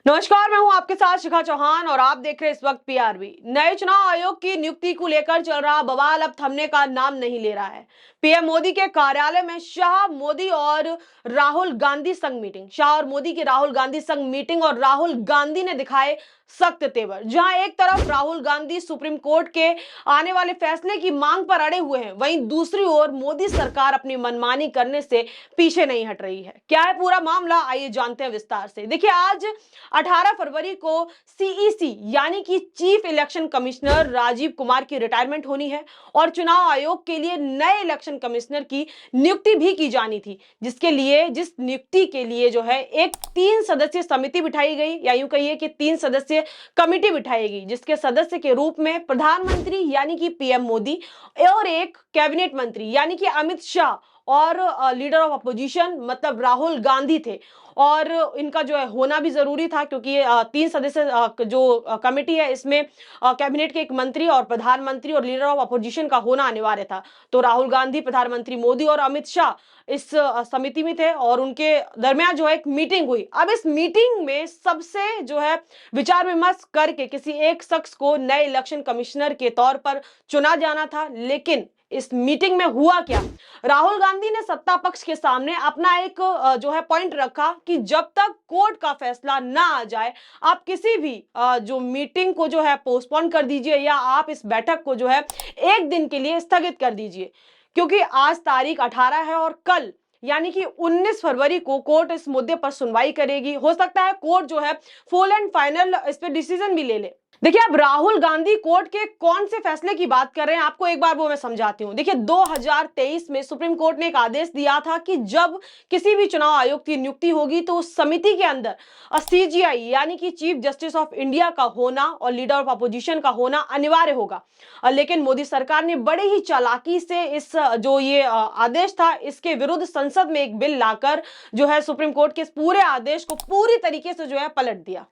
नमस्कार, मैं हूं आपके साथ शिखा चौहान और आप देख रहे हैं इस वक्त पीआरबी। नए चुनाव आयोग की नियुक्ति को लेकर चल रहा बवाल अब थमने का नाम नहीं ले रहा है। पीएम मोदी के कार्यालय में शाह, मोदी और राहुल गांधी संग मीटिंग। शाह और मोदी की राहुल गांधी संग मीटिंग और राहुल गांधी ने दिखाए सख्त तेवर। जहां एक तरफ राहुल गांधी सुप्रीम कोर्ट के आने वाले फैसले की मांग पर अड़े हुए हैं, वहीं दूसरी ओर मोदी सरकार अपनी मनमानी करने से पीछे नहीं हट रही है। क्या है पूरा मामला, आइए जानते हैं विस्तार से। देखिए, आज 18 फरवरी को सीईसी यानी कि chief election commissioner Rajiv Kumar की रिटायरमेंट होनी है और चुनाव आयोग के लिए नए इलेक्शन कमिश्नर की नियुक्ति भी की जानी थी, जिस नियुक्ति के लिए जो है एक 3 सदस्यीय समिति बिठाई गई, या यूं कहिए कि 3 सदस्यीय कमेटी बिठाएगी, जिसके सदस्य के रूप में प्रधानमंत्री यानी कि पीएम मोदी और एक कैबिनेट मंत्री यानी कि अमित शाह और लीडर ऑफ अपोजिशन मतलब राहुल गांधी थे। और इनका जो है होना भी जरूरी था, क्योंकि ये 3 सदस्य जो कमेटी है, इसमें कैबिनेट के एक मंत्री और प्रधानमंत्री और लीडर ऑफ अपोजिशन का होना अनिवार्य था। तो राहुल गांधी, प्रधानमंत्री मोदी और अमित शाह इस समिति में थे और उनके दरमियान जो है एक मीटिंग हुई। अब इस मीटिंग में सबसे जो है विचार विमर्श करके किसी एक शख्स को नए इलेक्शन कमिश्नर के तौर पर चुना जाना था। लेकिन इस मीटिंग में हुआ क्या, राहुल गांधी ने सत्ता पक्ष के सामने अपना एक जो है पॉइंट रखा कि जब तक कोर्ट का फैसला ना आ जाए, आप किसी भी जो मीटिंग को जो है पोस्टपोन कर दीजिए या आप इस बैठक को जो है एक दिन के लिए स्थगित कर दीजिए, क्योंकि आज तारीख 18 है और कल यानी कि 19 फरवरी को कोर्ट इस मुद्दे पर सुनवाई करेगी। हो सकता है कोर्ट जो है फुल एंड फाइनल इस पे डिसीजन भी ले ले। देखिए, अब राहुल गांधी कोर्ट के कौन से फैसले की बात कर रहे हैं, आपको एक बार वो मैं समझाती हूं। देखिए, 2023 में सुप्रीम कोर्ट ने एक आदेश दिया था कि जब किसी भी चुनाव आयोग की नियुक्ति होगी तो उस समिति के अंदर सीजीआई यानी कि चीफ जस्टिस ऑफ इंडिया का होना और लीडर ऑफ अपोजिशन का होना अनिवार्य होगा। लेकिन मोदी सरकार ने बड़े ही चालाकी से इस जो ये आदेश था, इसके विरुद्ध संसद में एक बिल लाकर जो है सुप्रीम कोर्ट के इस पूरे आदेश को पूरी तरीके से जो है पलट दिया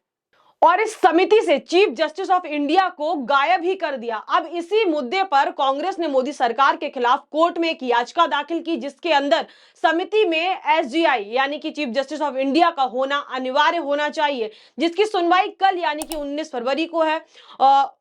और इस समिति से चीफ जस्टिस ऑफ इंडिया को गायब ही कर दिया। अब इसी मुद्दे पर कांग्रेस ने मोदी सरकार के खिलाफ कोर्ट में एक याचिका दाखिल की, जिसके अंदर समिति में एसजीआई यानी कि चीफ जस्टिस ऑफ इंडिया का होना अनिवार्य होना चाहिए, जिसकी सुनवाई कल यानी कि 19 फरवरी को है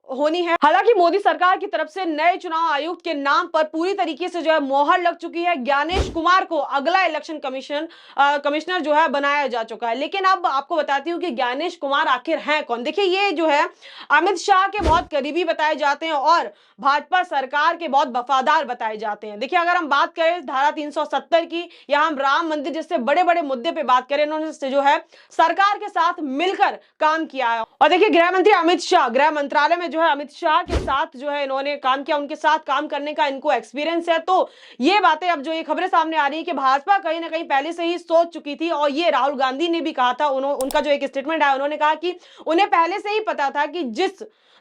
होनी है। हालांकि मोदी सरकार की तरफ से नए चुनाव आयुक्त के नाम पर पूरी तरीके से जो है मोहर लग चुकी है। ज्ञानेश कुमार को अगला इलेक्शन कमिश्नर जो है बनाया जा चुका है। लेकिन अब आपको बताती हूँ कि ज्ञानेश कुमार आखिर हैं कौन। देखिए, ये जो है अमित शाह के बहुत करीबी बताए जाते हैं और भाजपा सरकार के बहुत वफादार बताए जाते हैं। देखिए, अगर हम बात करें धारा 370 की या हम राम मंदिर जैसे बड़े बड़े मुद्दे पे बात करें, इन्होंने जो है सरकार के साथ मिलकर काम किया है। और देखिए, गृह मंत्री अमित शाह, गृह मंत्रालय में जो है अमित शाह के साथ जो है इन्होंने काम किया, उनके साथ काम करने का इनको एक्सपीरियंस है। तो ये बातें अब जो ये खबरें सामने आ रही है कि भाजपा कहीं ना कहीं पहले से ही सोच चुकी थी, और ये राहुल गांधी ने भी कहा था, उनका जो एक स्टेटमेंट आया, उन्होंने कहा कि उन्हें पहले से ही पता था कि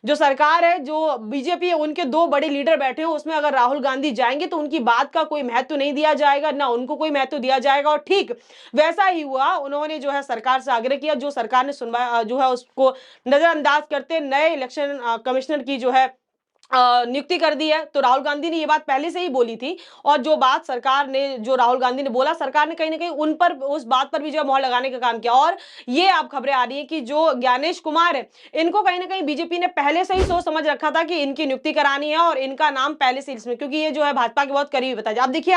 जो सरकार है, जो बीजेपी है, उनके 2 बड़े लीडर बैठे हैं, उसमें अगर राहुल गांधी जाएंगे तो उनकी बात का कोई महत्व नहीं दिया जाएगा, ना उनको कोई महत्व दिया जाएगा। और ठीक वैसा ही हुआ। उन्होंने जो है सरकार से आग्रह किया, जो सरकार ने सुनवाई जो है उसको नजरअंदाज करते नए इलेक्शन कमिश्नर की जो है नियुक्ति कर दी है। तो राहुल गांधी ने ये बात पहले से ही बोली थी, और जो बात सरकार ने, जो राहुल गांधी ने बोला, सरकार ने कहीं ना कहीं उन पर, उस बात पर भी जो है मोहर लगाने का काम किया। और ये आप खबरें आ रही है कि जो ज्ञानेश कुमार है, इनको कहीं ना कहीं बीजेपी ने पहले से ही सोच समझ रखा था कि इनकी नियुक्ति करानी है और इनका नाम पहले से इसमें, क्योंकि ये जो है भाजपा के बहुत करीबी बताया। आप देखिए,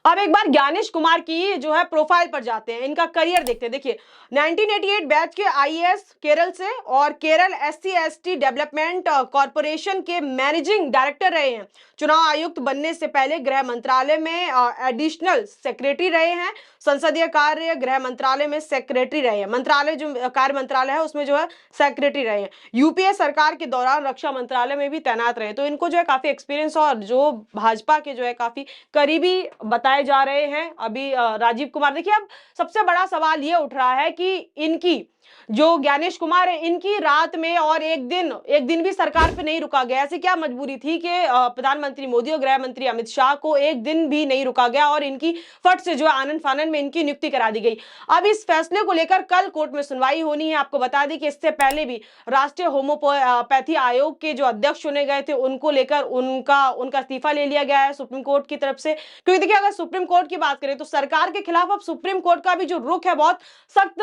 अब एक बार ज्ञानेश कुमार की जो है प्रोफाइल पर जाते हैं, इनका करियर देखते हैं। देखिए, 1988 बैच के आईएएस केरल से और केरल SC/ST डेवलपमेंट कॉर्पोरेशन के मैनेजिंग डायरेक्टर रहे हैं। चुनाव आयुक्त बनने से पहले गृह मंत्रालय में एडिशनल सेक्रेटरी रहे हैं। संसदीय कार्य गृह मंत्रालय में सेक्रेटरी रहे हैं। मंत्रालय जो कार्य मंत्रालय है उसमें जो है सेक्रेटरी रहे हैं। यूपीए सरकार के दौरान रक्षा मंत्रालय में भी तैनात रहे। तो इनको जो है काफी एक्सपीरियंस और जो भाजपा के जो है काफी करीबी बताए जा रहे हैं अभी राजीव कुमार। देखिए, अब सबसे बड़ा सवाल ये उठ रहा है कि इनकी जो ज्ञानेश कुमार है, इनकी रात में और एक दिन भी सरकार पे नहीं रुका गया। ऐसी क्या मजबूरी थी कि प्रधानमंत्री मोदी और गृह मंत्री अमित शाह को एक दिन भी नहीं रुका गया और इनकी फट से जो है आनन फानन में इनकी नियुक्ति करा दी गई। अब इस फैसले को लेकर कल कोर्ट में सुनवाई होनी है। आपको बता दें कि इससे पहले भी राष्ट्रीय होम्योपैथी आयोग के जो अध्यक्ष चुने गए थे, उनको लेकर उनका इस्तीफा ले लिया गया है सुप्रीम कोर्ट की तरफ से। क्योंकि देखिए, अगर सुप्रीम कोर्ट की बात करें तो सरकार के खिलाफ अब सुप्रीम कोर्ट का भी जो रुख है बहुत सख्त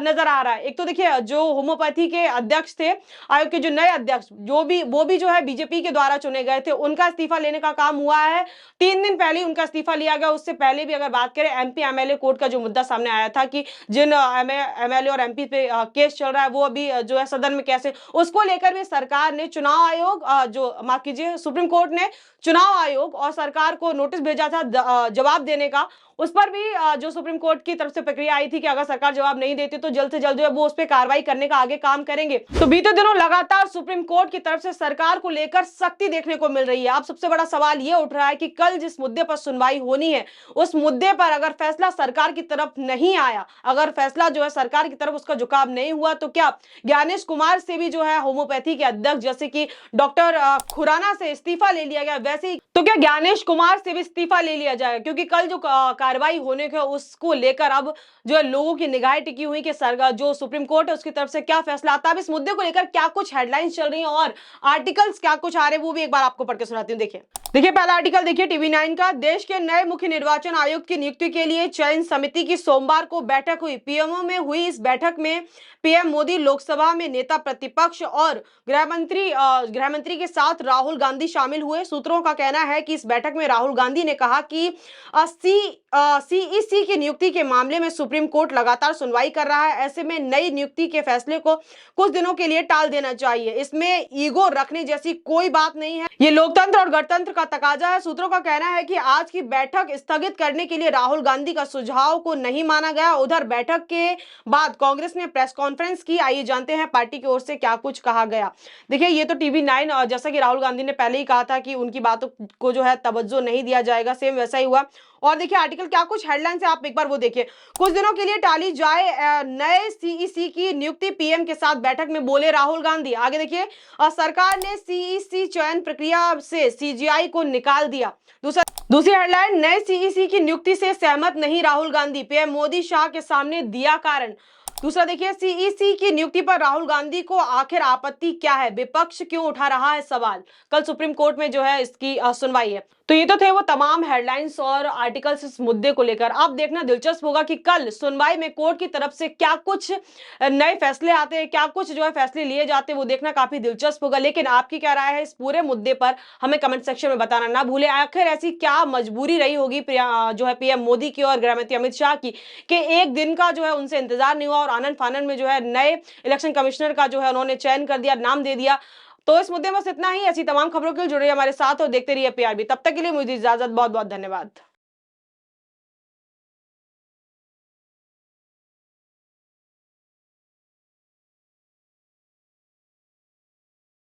नजर आ रहा है। एक तो देखिए जो होम्योपैथी के अध्यक्ष थे, आयोग के जो नए अध्यक्ष वो भी जो है बीजेपी के द्वारा चुने गए थे, उनका इस्तीफा लेने का काम हुआ है। 3 दिन पहले ही उनका इस्तीफा लिया गया। उससे पहले भी अगर बात करें एमपी एमएलए कोर्ट का जो मुद्दा सामने आया था कि जिन एमएलए और एमपी पे केस चल रहा है वो अभी जो है सदन में कैसे, उसको लेकर भी सरकार ने चुनाव आयोग जो माफ कीजिए सुप्रीम कोर्ट ने चुनाव आयोग और सरकार को नोटिस भेजा था जवाब देने का। उस पर भी जो सुप्रीम कोर्ट की तरफ से प्रक्रिया आई थी कि अगर सरकार जवाब नहीं देती तो जल्द से जल्द जो है वो उस पर कार्रवाई करने का आगे काम करेंगे। तो बीते दिनों लगातार सुप्रीम कोर्ट की तरफ से सरकार को लेकर सख्ती देखने को मिल रही है। अब सबसे बड़ा सवाल ये उठ रहा है कि कल जिस मुद्दे पर सुनवाई होनी है, उस मुद्दे पर अगर फैसला सरकार की तरफ नहीं आया, अगर फैसला जो है सरकार की तरफ उसका झुकाव नहीं हुआ, तो क्या ज्ञानेश कुमार से भी जो है होम्योपैथी के अध्यक्ष जैसे कि डॉक्टर खुराना से इस्तीफा ले लिया गया, वैसे ही तो क्या ज्ञानेश कुमार से भी इस्तीफा ले लिया जाएगा? क्योंकि कल जो कार्रवाई होने के उसको लेकर अब जो है लोगों की निगाहें टिकी हुई कि सरकार जो सुप्रीम कोर्ट है उसकी तरफ से क्या फैसला आता है। अब इस मुद्दे को लेकर क्या कुछ हेडलाइंस चल रही हैं और आर्टिकल्स क्या कुछ आ रहे हैं वो भी एक बार आपको पढ़ के सुनाती हूँ। देखिए पहला आर्टिकल देखिए टीवी9 का। देश के नए मुख्य निर्वाचन आयुक्त की नियुक्ति के लिए चयन समिति की सोमवार को बैठक हुई। पीएमओ में हुई इस बैठक में पीएम मोदी, लोकसभा में नेता प्रतिपक्ष और गृहमंत्री के साथ राहुल गांधी शामिल हुए। सूत्रों का कहना है कि इस बैठक में राहुल गांधी ने कहा कि सीईसी की नियुक्ति के मामले में सुप्रीम कोर्ट लगातार सुनवाई कर रहा है। ऐसे में नई नियुक्ति के फैसले को कुछ दिनों के लिए टाल देना चाहिए। इसमें ईगो रखने जैसी कोई बात नहीं है, ये लोकतंत्र और गणतंत्र का तकाजा है। सूत्रों का कहना है कि आज की बैठक स्थगित करने के लिए राहुल गांधी का सुझाव को नहीं माना गया। उधर बैठक के बाद कांग्रेस ने प्रेस कॉन्फ्रेंस की। आइए जानते हैं पार्टी की ओर से क्या कुछ कहा गया। देखिए ये तो टीवी9 और जैसा कि राहुल गांधी ने पहले ही कहा था कि उनकी बातों को जो है तवज्जो नहीं दिया जाएगा, सेम वैसा ही हुआ। और देखिए आर्टिकल क्या कुछ हेडलाइंस है, आप एक बार वो देखिए। कुछ दिनों के लिए टाली जाए नए सीईसी की नियुक्ति, पीएम के साथ बैठक में बोले राहुल गांधी। आगे देखिए सरकार ने सीईसी चयन प्रक्रिया से सीजीआई को निकाल दिया। दूसरी हेडलाइन, नए सीईसी की नियुक्ति से सहमत नहीं राहुल गांधी, पीएम मोदी शाह के सामने दिया कारण। दूसरा देखिए सीईसी की नियुक्ति पर राहुल गांधी को आखिर आपत्ति क्या है, विपक्ष क्यों उठा रहा है सवाल। कल सुप्रीम कोर्ट में जो है इसकी सुनवाई है। तो ये तो थे वो तमाम हेडलाइंस और आर्टिकल्स इस मुद्दे को लेकर। अब देखना दिलचस्प होगा कि कल सुनवाई में कोर्ट की तरफ से क्या कुछ नए फैसले आते हैं, क्या कुछ जो है फैसले लिए जाते हैं, वो देखना काफी दिलचस्प होगा। लेकिन आपकी क्या राय है इस पूरे मुद्दे पर, हमें कमेंट सेक्शन में बताना ना भूले। आखिर ऐसी क्या मजबूरी रही होगी जो है पीएम मोदी की और गृहमंत्री अमित शाह की कि एक दिन का जो है उनसे इंतजार नहीं हुआ और आनंद फानन में जो है नए इलेक्शन कमिश्नर का जो है उन्होंने चयन कर दिया, नाम दे दिया। तो इस मुद्दे में बस इतना ही। ऐसी तमाम खबरों के लिए जुड़े हमारे साथ और देखते रहिए पीआरबी। तब तक के लिए मुझे इजाजत, बहुत बहुत धन्यवाद।